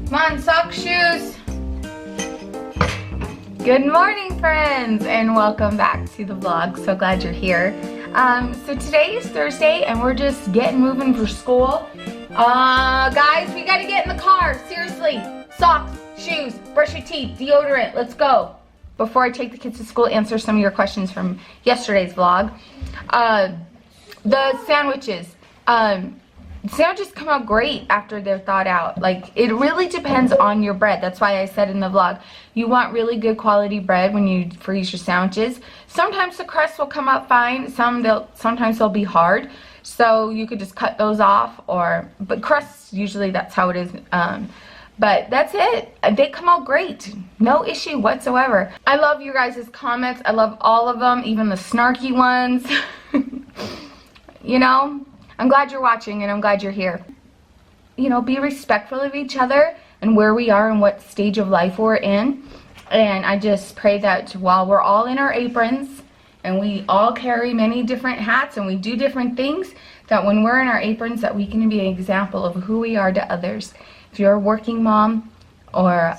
Come on, socks, shoes. Good morning, friends, and welcome back to the vlog. So glad you're here. So today is Thursday, and we're just getting moving for school. Guys, we gotta get in the car. Seriously, socks, shoes, brush your teeth, deodorant. Let's go. Before I take the kids to school, answer some of your questions from yesterday's vlog. The sandwiches. Sandwiches come out great after they're thawed out. Like, it really depends on your bread. That's why I said in the vlog, you want really good quality bread when you freeze your sandwiches. Sometimes the crust will come out fine. Sometimes they'll be hard. So you could just cut those off, but crusts, usually that's how it is. But that's it. They come out great. No issue whatsoever. I love you guys' comments. I love all of them, even the snarky ones. You know, I'm glad you're watching and I'm glad you're here. You know, be respectful of each other and where we are and what stage of life we're in. And I just pray that while we're all in our aprons and we all carry many different hats and we do different things, that when we're in our aprons that we can be an example of who we are to others. If you're a working mom or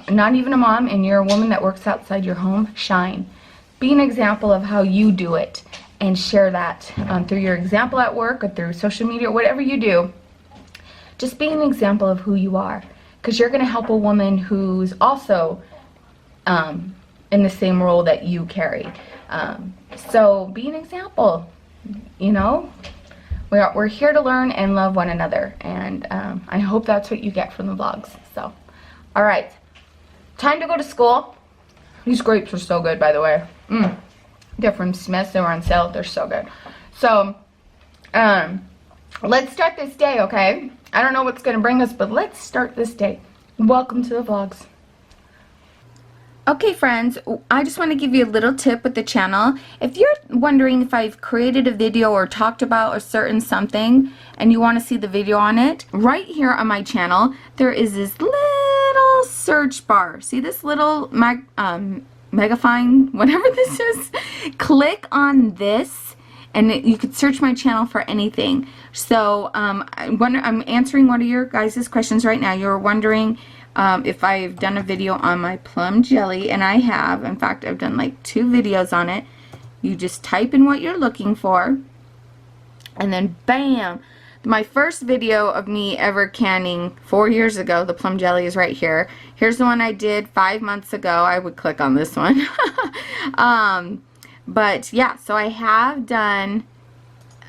not even a mom and you're a woman that works outside your home, shine. Be an example of how you do it and share that through your example at work or through social media, whatever you do. Just be an example of who you are, because you're going to help a woman who's also in the same role that you carry. So be an example, you know. We're here to learn and love one another, and I hope that's what you get from the vlogs. So, all right, time to go to school. These grapes are so good, by the way. They're from Smith's. They were on sale. They're so good. So, let's start this day, okay? I don't know what's going to bring us, but let's start this day. Welcome to the vlogs. Okay, friends, I just want to give you a little tip with the channel. If you're wondering if I've created a video or talked about a certain something and you want to see the video on it, right here on my channel, there is this little search bar. See this little magnifying, whatever this is? Click on this and you could search my channel for anything. So I'm answering one of your guys' questions right now. You're wondering if I've done a video on my plum jelly, and I have. In fact, I've done like 2 videos on it. You just type in what you're looking for, and then bam! My first video of me ever canning 4 years ago, the plum jelly, is right here. Here's the one I did 5 months ago. I would click on this one. But yeah, so I have done,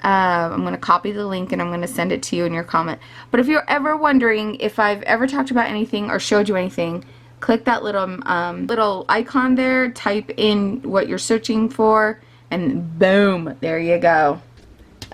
I'm going to copy the link and I'm going to send it to you in your comment. But if you're ever wondering if I've ever talked about anything or showed you anything, click that little icon there, type in what you're searching for, and boom, there you go.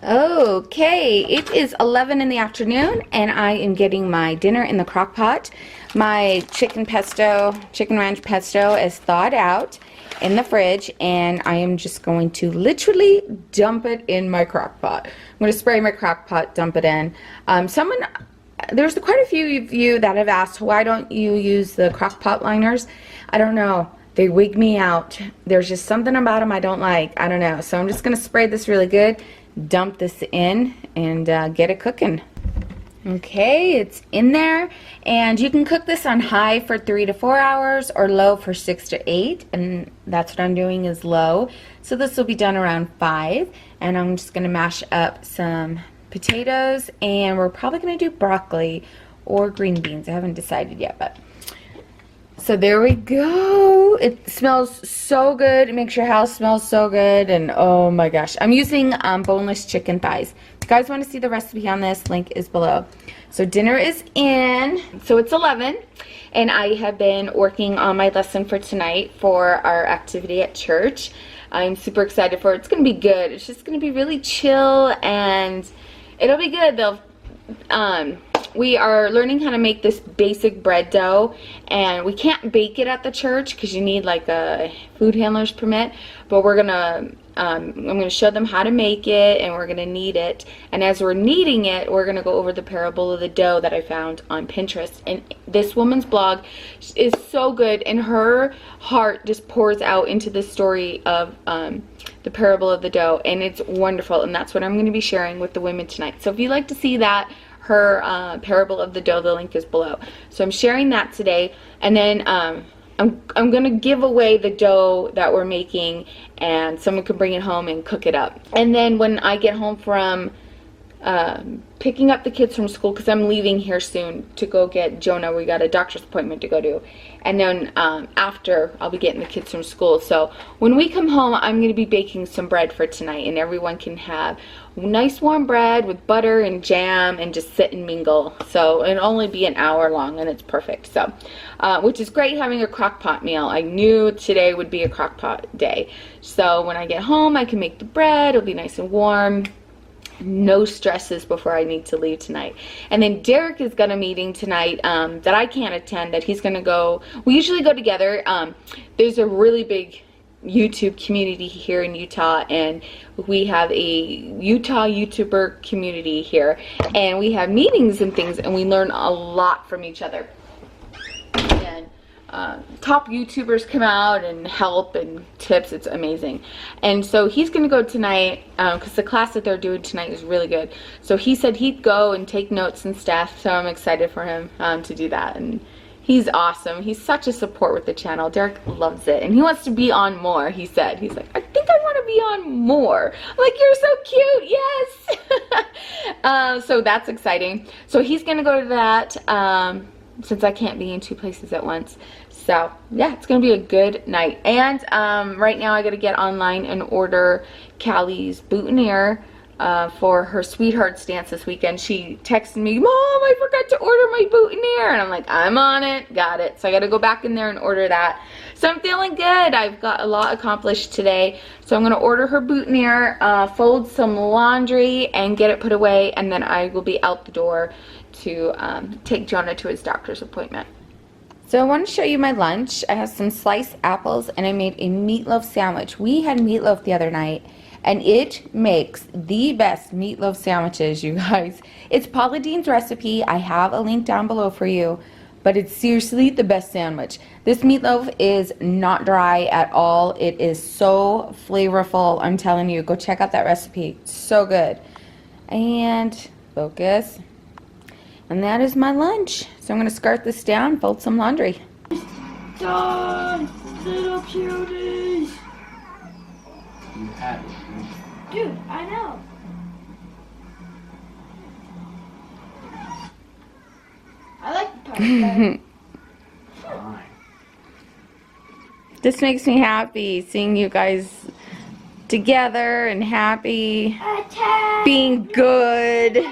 Okay, it is 11 in the afternoon and I am getting my dinner in the crock pot. My chicken ranch pesto is thawed out in the fridge, and I am just going to literally dump it in my crock pot. I'm going to spray my crock pot, dump it in. There's quite a few of you that have asked, why don't you use the crock pot liners? I don't know. They wig me out. There's just something about them I don't like. I don't know. So I'm just going to spray this really good, dump this in, and get it cooking. Okay, it's in there, and you can cook this on high for 3 to 4 hours or low for 6 to 8, and that's what I'm doing, is low. So this will be done around 5, and I'm just going to mash up some potatoes, and we're probably going to do broccoli or green beans. I haven't decided yet, but so there we go. It smells so good. It makes your house smell so good, and oh my gosh, I'm using boneless chicken thighs. If you guys want to see the recipe on this, link is below. So dinner is in. So it's 11, and I have been working on my lesson for tonight for our activity at church. I'm super excited for it. It's going to be good. It's just going to be really chill, and it'll be good. We are learning how to make this basic bread dough, and we can't bake it at the church because you need like a food handler's permit, but we're gonna I'm gonna show them how to make it, and we're gonna knead it, and as we're kneading it, we're gonna go over the parable of the dough that I found on Pinterest. And this woman's blog is so good, and her heart just pours out into the story of the parable of the dough, and it's wonderful, and that's what I'm going to be sharing with the women tonight. So if you'd like to see that, her parable of the dough. The link is below. So I'm sharing that today, and then I'm gonna give away the dough that we're making, and someone can bring it home and cook it up. And then when I get home from picking up the kids from school, because I'm leaving here soon to go get Jonah, we got a doctor's appointment to go to, and then after I'll be getting the kids from school. So when we come home, I'm going to be baking some bread for tonight, and everyone can have nice warm bread with butter and jam and just sit and mingle. So it'll only be an hour long, and it's perfect. So which is great, having a crock pot meal. I knew today would be a crock pot day, so when I get home I can make the bread. It'll be nice and warm. No stresses before I need to leave tonight. And then Derek has got a meeting tonight that I can't attend, that he's gonna go. We usually go together. There's a really big YouTube community here in Utah, and we have a Utah YouTuber community here, and we have meetings and things, and we learn a lot from each other. Top YouTubers come out and help and tips. It's amazing. And so he's gonna go tonight because the class that they're doing tonight is really good. So he said he'd go and take notes and stuff, so I'm excited for him to do that. And he's awesome. He's such a support with the channel. Derek loves it, and he wants to be on more. He said, he's like, I think I want to be on more. I'm like, you're so cute. Yes. So that's exciting. So he's gonna go to that since I can't be in two places at once. So yeah, it's gonna be a good night. And right now I gotta get online and order Callie's boutonniere for her Sweethearts dance this weekend. She texted me, Mom, I forgot to order my boutonniere, and I'm like, I'm on it, got it. So I gotta go back in there and order that. So I'm feeling good. I've got a lot accomplished today. So I'm gonna order her boutonniere, fold some laundry and get it put away, and then I will be out the door to take Jonah to his doctor's appointment. So I want to show you my lunch. I have some sliced apples, and I made a meatloaf sandwich. We had meatloaf the other night, and it makes the best meatloaf sandwiches, you guys. It's Paula Deen's recipe. I have a link down below for you, but it's seriously the best sandwich. This meatloaf is not dry at all. It is so flavorful. I'm telling you, go check out that recipe. It's so good. And focus. And that is my lunch. So I'm gonna skirt this down, fold some laundry. Done, little cuties. You had it. Dude, I know. I like the part better. Fine. This makes me happy, seeing you guys together and happy, being good.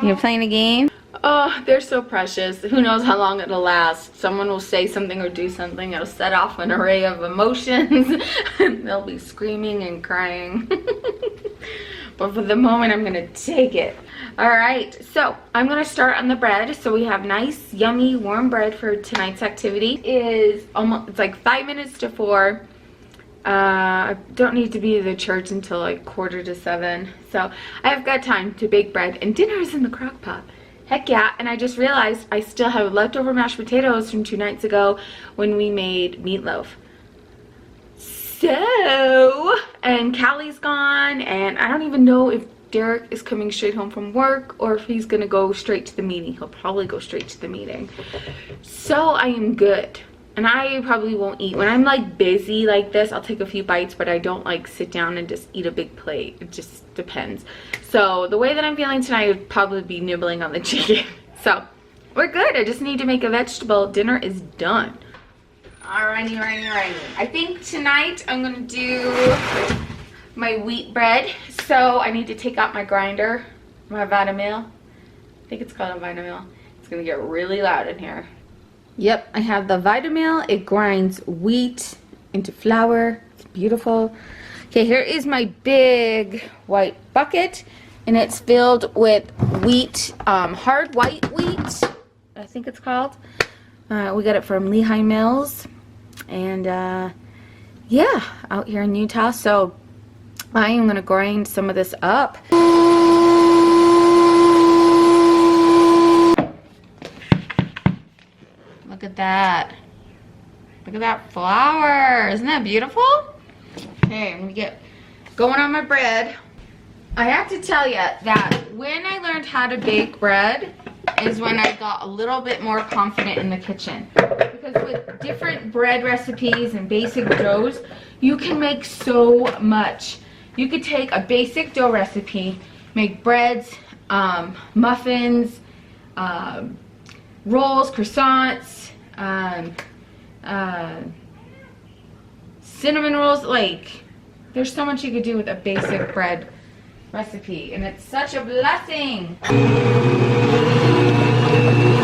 You're playing a game? Oh, they're so precious. Who knows how long it'll last. Someone will say something or do something. It'll set off an array of emotions. They'll be screaming and crying. But for the moment, I'm going to take it. All right, so I'm going to start on the bread. So we have nice, yummy, warm bread for tonight's activity. It's like 5 minutes to 4. I don't need to be at the church until like 6:45, so I've got time to bake bread, and dinner is in the crock pot. Heck yeah. And I just realized I still have leftover mashed potatoes from 2 nights ago when we made meatloaf. So, and Callie's gone, and I don't even know if Derek is coming straight home from work or if he's gonna go straight to the meeting. He'll probably go straight to the meeting. So I am good. And I probably won't eat. When I'm like busy like this, I'll take a few bites, but I don't like sit down and just eat a big plate. It just depends. So the way that I'm feeling tonight would probably be nibbling on the chicken. So we're good. I just need to make a vegetable. Dinner is done. Alrighty. I think tonight I'm gonna do my wheat bread. So I need to take out my grinder, my Vitamil. I think it's called a Vitamil. It's gonna get really loud in here. Yep, I have the Vitamil. It grinds wheat into flour. It's beautiful. Okay, here is my big white bucket, and it's filled with wheat, hard white wheat, I think it's called. We got it from Lehigh Mills, and yeah, out here in Utah. So I am gonna grind some of this up. Look at that. Look at that flour. Isn't that beautiful? Okay, I'm gonna get going on my bread. I have to tell you that when I learned how to bake bread is when I got a little bit more confident in the kitchen. Because with different bread recipes and basic doughs, you can make so much. You could take a basic dough recipe, make breads, muffins, rolls, croissants, cinnamon rolls. Like, there's so much you could do with a basic bread recipe, and it's such a blessing.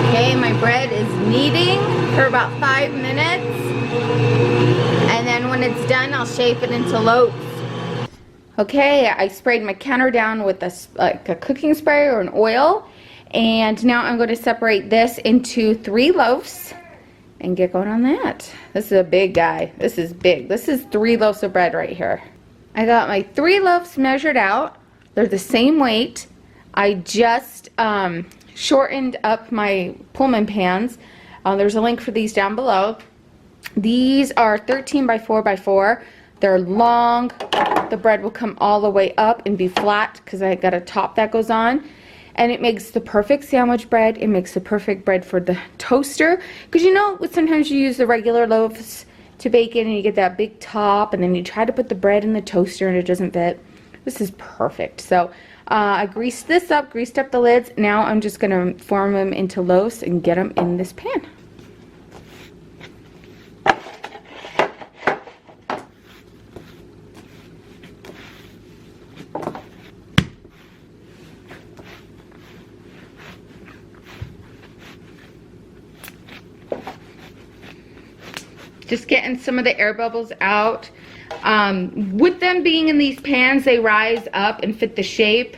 Okay, my bread is kneading for about 5 minutes, and then when it's done, I'll shape it into loaves. Okay, I sprayed my counter down with a cooking spray or an oil, and now I'm going to separate this into 3 loaves and get going on that. This is a big guy. This is big. This is 3 loaves of bread right here. I got my 3 loaves measured out. They're the same weight. I just shortened up my Pullman pans. There's a link for these down below. These are 13 by 4 by 4. They're long. The bread will come all the way up and be flat because I got a top that goes on. And it makes the perfect sandwich bread. It makes the perfect bread for the toaster. Because you know, sometimes you use the regular loaves to bake in and you get that big top, and then you try to put the bread in the toaster and it doesn't fit. This is perfect. So I greased this up, greased up the lids. Now I'm just going to form them into loaves and get them in this pan. Just getting some of the air bubbles out. With them being in these pans, they rise up and fit the shape.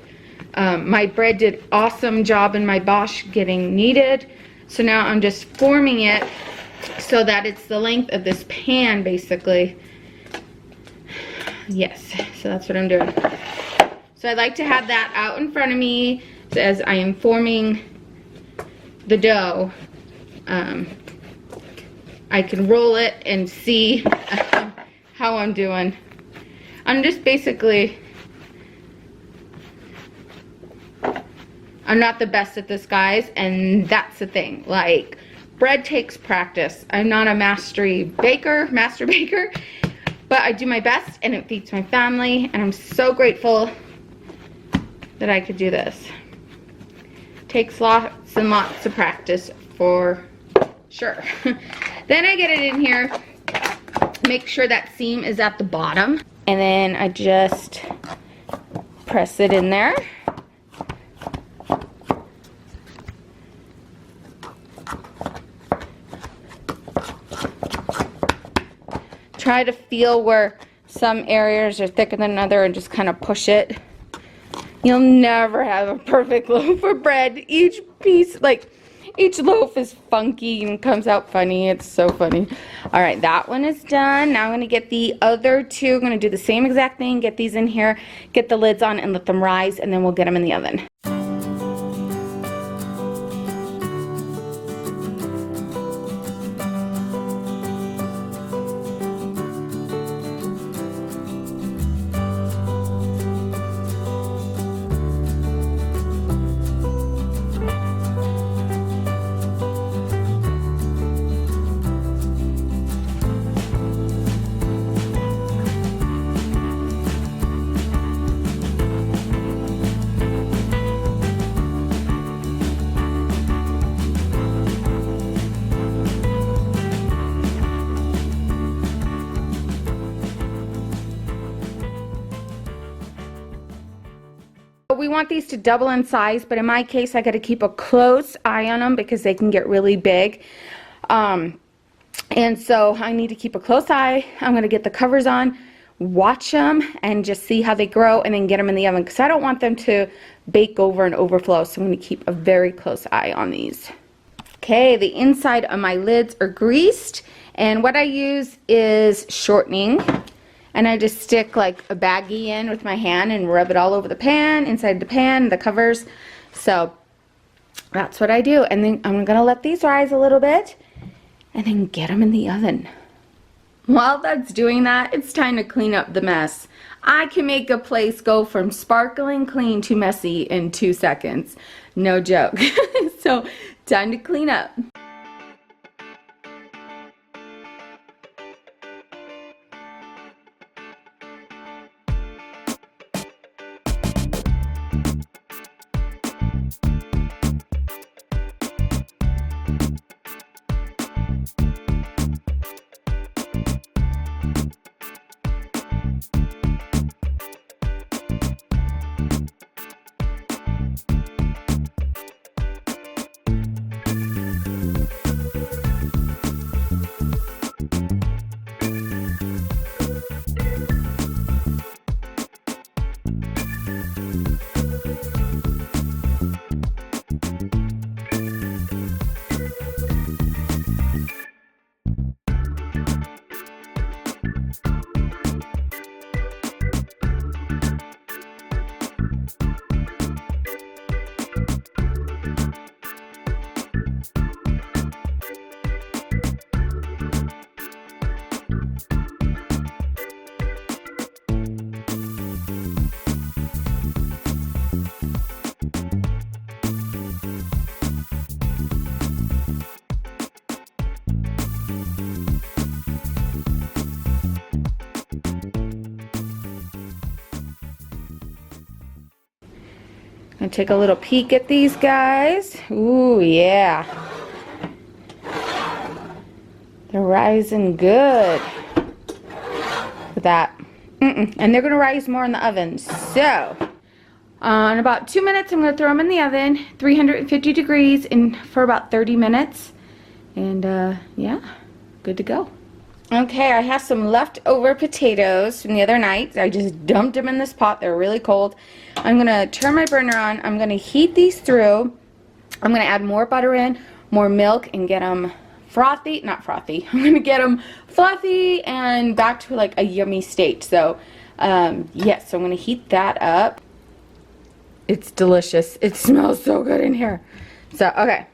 My bread did awesome job in my Bosch getting kneaded. So now I'm just forming it so that it's the length of this pan basically. Yes, so that's what I'm doing. So I like to have that out in front of me as I am forming the dough. I can roll it and see how I'm doing. I'm just basically, I'm not the best at this, guys, and that's the thing. Like, bread takes practice. I'm not a master baker, but I do my best and it feeds my family, and I'm so grateful that I could do this. Takes lots and lots of practice for sure. Then I get it in here, make sure that seam is at the bottom, and then I just press it in there. Try to feel where some areas are thicker than another and just kind of push it. You'll never have a perfect loaf of bread. Each piece, like, each loaf is funky and comes out funny. It's so funny. All right, that one is done. Now I'm going to get the other 2. I'm going to do the same exact thing. Get these in here, get the lids on, and let them rise, and then we'll get them in the oven. We want these to double in size, but in my case I got to keep a close eye on them because they can get really big, and so I need to keep a close eye. I'm going to get the covers on, watch them, and just see how they grow, and then get them in the oven because I don't want them to bake over and overflow, so I'm going to keep a very close eye on these. Okay, the inside of my lids are greased, and what I use is shortening. And I just stick like a baggie in with my hand and rub it all over the pan, inside the pan, the covers. So that's what I do. And then I'm going to let these rise a little bit and then get them in the oven. While that's doing that, it's time to clean up the mess. I can make a place go from sparkling clean to messy in 2 seconds. No joke. So, time to clean up. And take a little peek at these guys. Ooh, yeah. They're rising good. Look at that. And they're going to rise more in the oven. So, in about 2 minutes, I'm going to throw them in the oven. 350 degrees for about 30 minutes. And, yeah, good to go. Okay, I have some leftover potatoes from the other night. I just dumped them in this pot. They're really cold. I'm going to turn my burner on. I'm going to heat these through. I'm going to add more butter in, more milk, and get them frothy. Not frothy. I'm going to get them fluffy and back to like a yummy state. So, yes, so I'm going to heat that up. It's delicious. It smells so good in here. So, okay.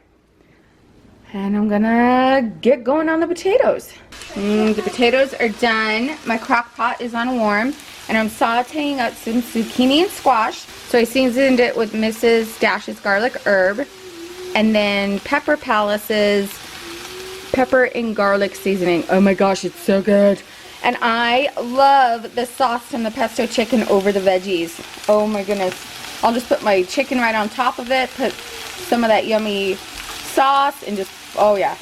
And I'm going to get going on the potatoes. The potatoes are done. My crock pot is on warm. And I'm sauteing up some zucchini and squash. So I seasoned it with Mrs. Dash's garlic herb. And then Pepper Palace's pepper and garlic seasoning. Oh my gosh, it's so good. And I love the sauce and the pesto chicken over the veggies. Oh my goodness. I'll just put my chicken right on top of it. Put some of that yummy sauce and just, oh yeah.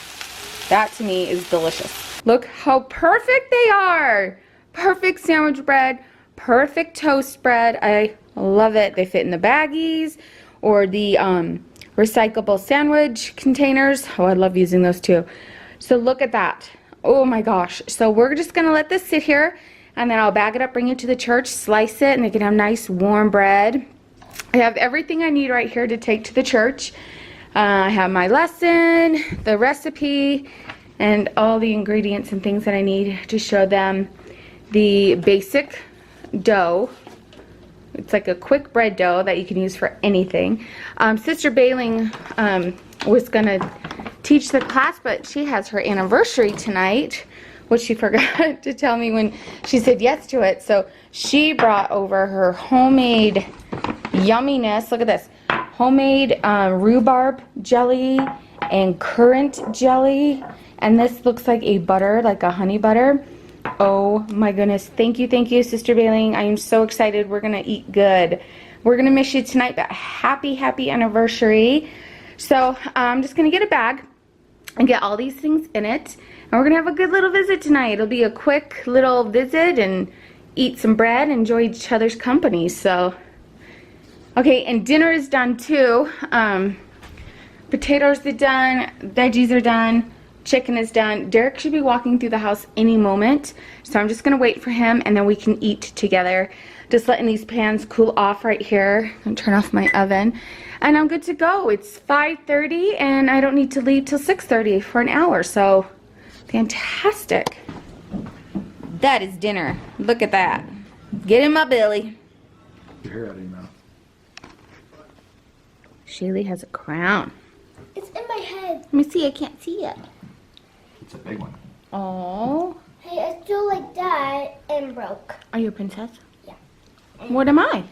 That to me is delicious. Look how perfect they are. Perfect sandwich bread, perfect toast bread. I love it. They fit in the baggies or the recyclable sandwich containers. Oh, I love using those too. So look at that. Oh my gosh. So we're just going to let this sit here and then I'll bag it up, bring it to the church, slice it, and they can have nice warm bread. I have everything I need right here to take to the church. I have my lesson, the recipe, and all the ingredients and things that I need to show them the basic dough. It's like a quick bread dough that you can use for anything. Sister Bailing was gonna teach the class, but she has her anniversary tonight, which she forgot to tell me when she said yes to it. So she brought over her homemade yumminess. Look at this. Homemade rhubarb jelly and currant jelly. And this looks like a butter, like a honey butter. Oh my goodness. Thank you, Sister Bailing. I am so excited. We're going to eat good. We're going to miss you tonight, but happy anniversary. So I'm just going to get a bag and get all these things in it. And we're going to have a good little visit tonight. It'll be a quick little visit and eat some bread, enjoy each other's company. So, okay, and dinner is done too. Potatoes are done, veggies are done. Chicken is done. Derek should be walking through the house any moment, so I'm just gonna wait for him and then we can eat together. Just letting these pans cool off right here. I'm gonna turn off my oven and I'm good to go. It's 5:30 and I don't need to leave till 6:30 for an hour, so fantastic. That is dinner. Look at that. Get in my belly. Your hair out of your mouth. Shaylee has a crown. It's in my head. Let me see. I can't see it. It's a big one. Oh. Hey, I still like that and broke. Are you a princess? Yeah. What am I?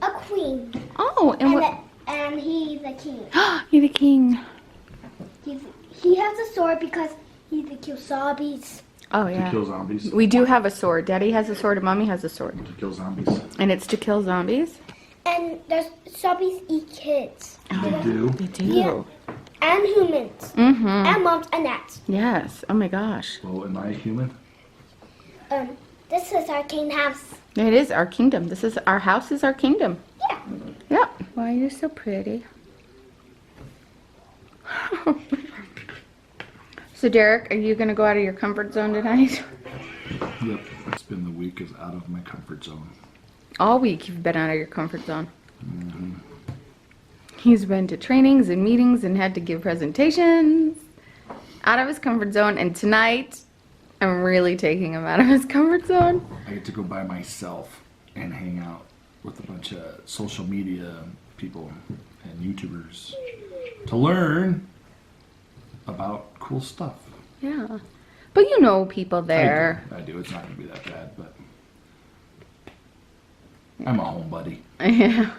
A queen. Oh, and what? And he's a king. You're the king. He has a sword because he's to kill zombies. Oh, To yeah. kill zombies. We do have a sword. Daddy has a sword and Mommy has a sword. To kill zombies. And it's to kill zombies? And there's zombies eat kids. They do. They do. Yeah. And humans. Mm-hmm. And moms and dads. Yes. Oh, my gosh. Well, am I a human? This is our king house. It is our kingdom. This is our house is our kingdom. Yeah. Yep. Why are you so pretty? So, Derek, are you going to go out of your comfort zone tonight? Yep. It's been the week is out of my comfort zone. All week you've been out of your comfort zone. He's been to trainings and meetings and had to give presentations. Out of his comfort zone. And tonight, I'm really taking him out of his comfort zone. I get to go by myself and hang out with a bunch of social media people and YouTubers to learn about cool stuff. Yeah. But you know people there. I do. It's not going to be that bad, but I'm a home buddy. Yeah.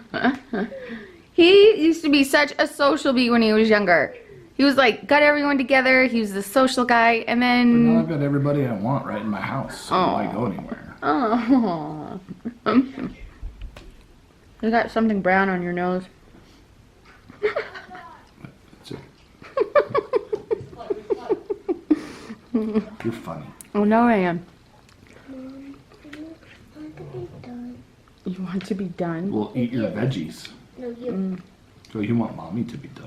He used to be such a social bee when he was younger. He was like, got everyone together. He was the social guy. And But now then... I've got everybody I want right in my house, so why go anywhere? Oh. You got something brown on your nose. That's it. You're funny. Oh, no, I am. Mom, I want to be done. You want to be done? Well, eat your veggies. No, you. So you want mommy to be done.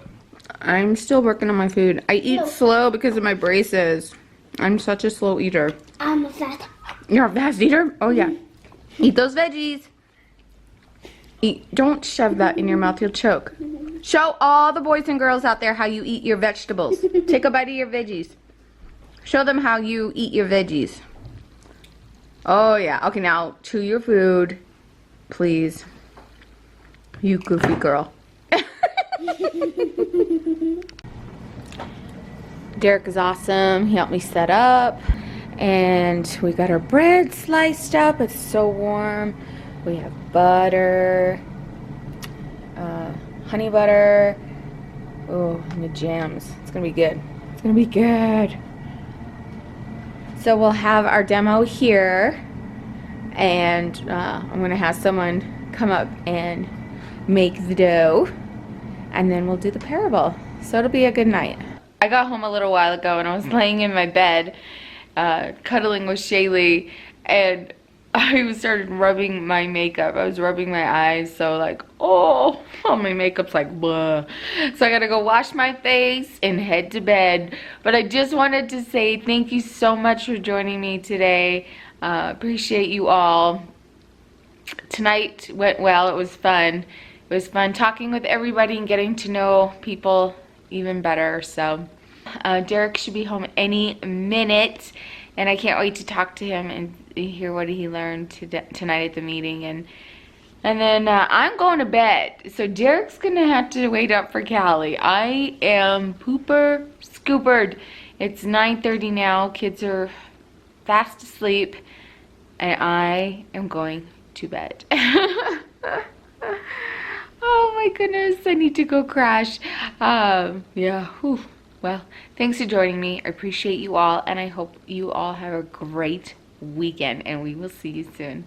I'm still working on my food. I eat No. slow because of my braces. I'm such a slow eater. I'm a fat. You're a fast eater? Oh, yeah. Eat those veggies. Eat. Don't shove that in your mouth. You'll choke. Show all the boys and girls out there how you eat your vegetables. Take a bite of your veggies. Show them how you eat your veggies. Oh, yeah. Okay, now chew your food. Please. You goofy girl. Derek is awesome. He helped me set up. And we got our bread sliced up. It's so warm. We have butter. Honey butter. Oh, and the jams. It's going to be good. It's going to be good. So we'll have our demo here. And I'm going to have someone come up and make the dough. And then we'll do the parable. So it'll be a good night. I got home a little while ago and I was laying in my bed, cuddling with Shaylee, and I started rubbing my makeup. I was rubbing my eyes, so like, oh, my makeup's like, blah. So I gotta go wash my face and head to bed. But I just wanted to say thank you so much for joining me today. Appreciate you all. Tonight went well. It was fun. It was fun talking with everybody and getting to know people even better. So Derek should be home any minute, and I can't wait to talk to him and hear what he learned tonight at the meeting. And then I'm going to bed, so Derek's gonna have to wait up for Callie. I am pooper scoopered. It's 9:30 now. Kids are fast asleep, and I am going to bed. Oh my goodness, I need to go crash. Yeah, whew. Well, thanks for joining me. I appreciate you all, and I hope you all have a great weekend, and we will see you soon.